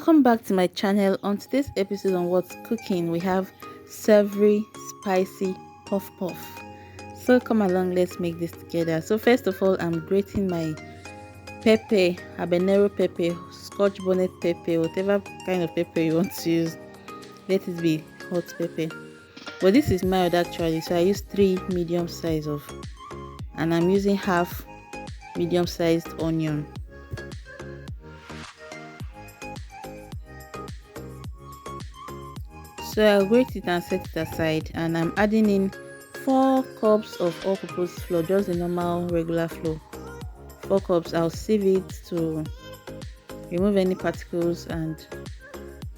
Welcome back to my channel. On today's episode on What's Cooking, we have savory spicy puff puff. So come along, let's make this together. So first of all, I'm grating my pepper, habanero pepper, scotch bonnet pepper, whatever kind of pepper you want to use. Let it be hot pepper, but this is mild actually, so I use 3 medium size of, and I'm using half medium sized onion. So I'll grate it and set it aside, and I'm adding in 4 cups of all-purpose flour, just the normal regular flour. 4 cups. I'll sieve it to remove any particles, and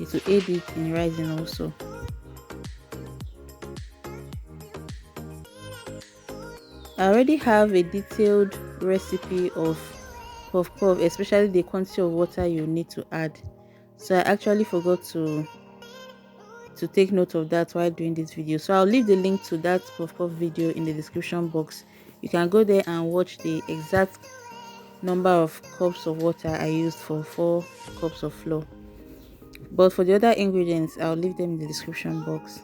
it will aid it in rising also. I already have a detailed recipe of puff puff, especially the quantity of water you need to add. So I actually forgot to take note of that while doing this video, so I'll leave the link to that puff puff video in the description box. You can go there and watch the exact number of cups of water I used for 4 cups of flour, but for the other ingredients I'll leave them in the description box.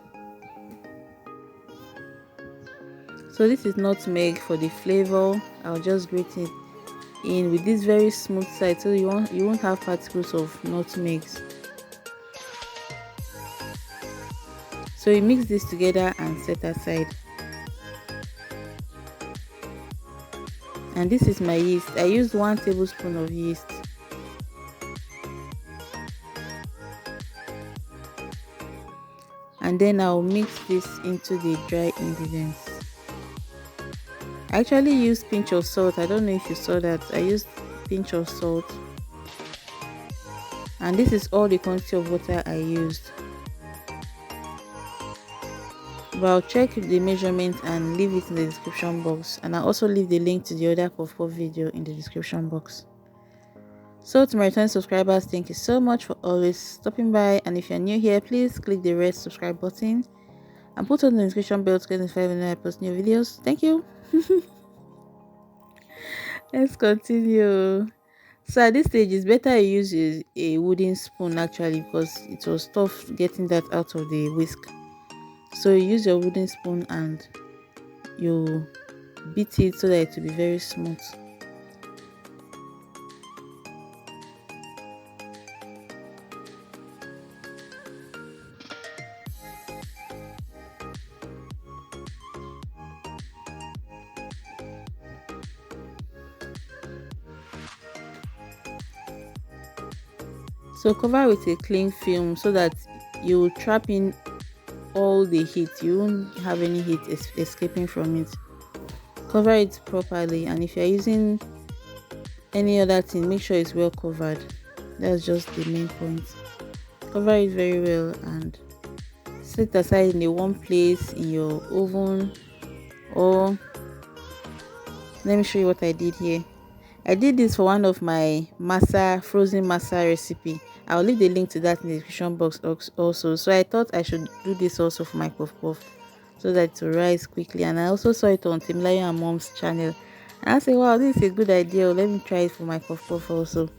So this is nutmeg for the flavor. I'll just grate it in with this very smooth side, so you won't have particles of nutmegs. So you mix this together and set aside. And this is my yeast. I used 1 tablespoon of yeast. And then I'll mix this into the dry ingredients. I actually used pinch of salt. I don't know if you saw that. I used pinch of salt. And this is all the quantity of water I used. But I'll check the measurement and leave it in the description box, and I'll also leave the link to the other puff puff video in the description box. So to my returning subscribers, thank you so much for always stopping by, and if you're new here, please click the red subscribe button and put on the notification bell to get notified when I post new videos. Thank you. Let's continue. So at this stage, it's better you use a wooden spoon actually, because it was tough getting that out of the whisk. So you use your wooden spoon and you beat it so that it will be very smooth. So cover with a cling film so that you will trap in all the heat. You won't have any heat escaping from it. Cover it properly, and if you're using any other thing, make sure it's well covered. That's just the main point. Cover it very well and set aside in a warm place in your oven, or let me show you what I did here. I did this for one of my frozen masa recipe. I'll leave the link to that in the description box also. So I thought I should do this also for my puff puff, so that it will rise quickly. And I also saw it on Timilayo and Mom's channel, and I said, wow, this is a good idea, let me try it for my puff puff also.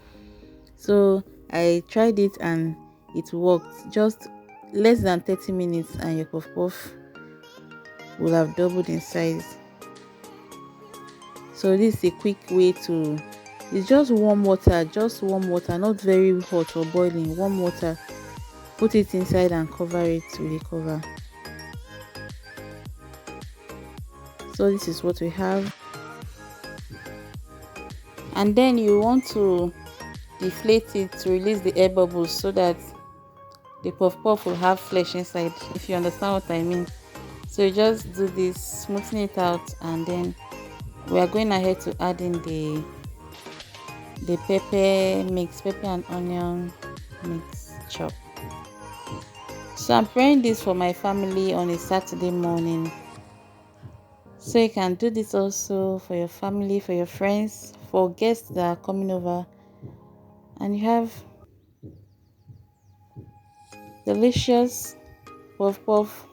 So I tried it and it worked. Just less than 30 minutes and your puff puff will have doubled in size. So this is a quick way to, it's just warm water, not very hot or boiling, warm water. Put it inside and cover it with a cover. So this is what we have. And then you want to deflate it to release the air bubbles so that the puff puff will have flesh inside, if you understand what I mean. So you just do this, smoothing it out, and then we are going ahead to add in the pepper mix, pepper and onion mix chop. So I'm preparing this for my family on a Saturday morning. So you can do this also for your family, for your friends, for guests that are coming over, and you have delicious puff puff.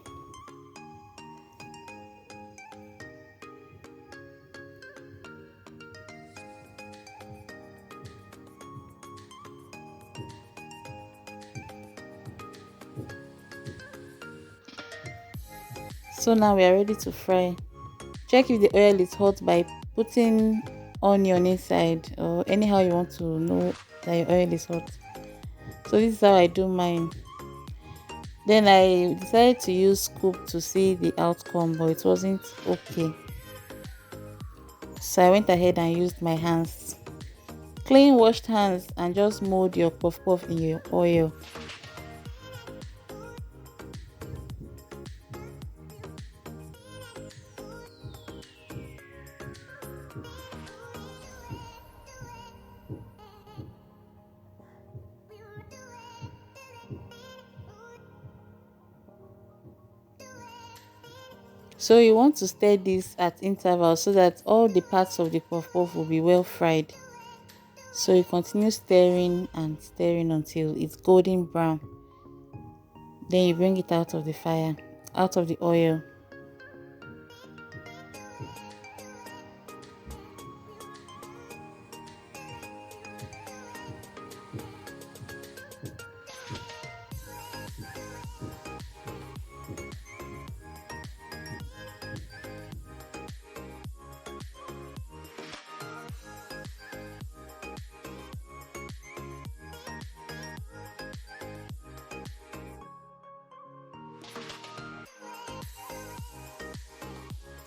So now we are ready to fry. Check if the oil is hot by putting onion inside, or anyhow you want to know that your oil is hot. So this is how I do mine. Then I decided to use scoop to see the outcome, but it wasn't okay. So I went ahead and used my hands. Clean washed hands and just mold your puff puff in your oil. So you want to stir this at intervals so that all the parts of the puff puff will be well fried. So you continue stirring and stirring until it's golden brown. Then you bring it out of the fire, out of the oil.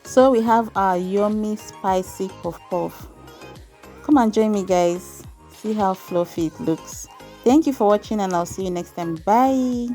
So we have our yummy spicy puff puff. Come and join me, guys. See how fluffy it looks. Thank you for watching, and I'll see you next time. Bye.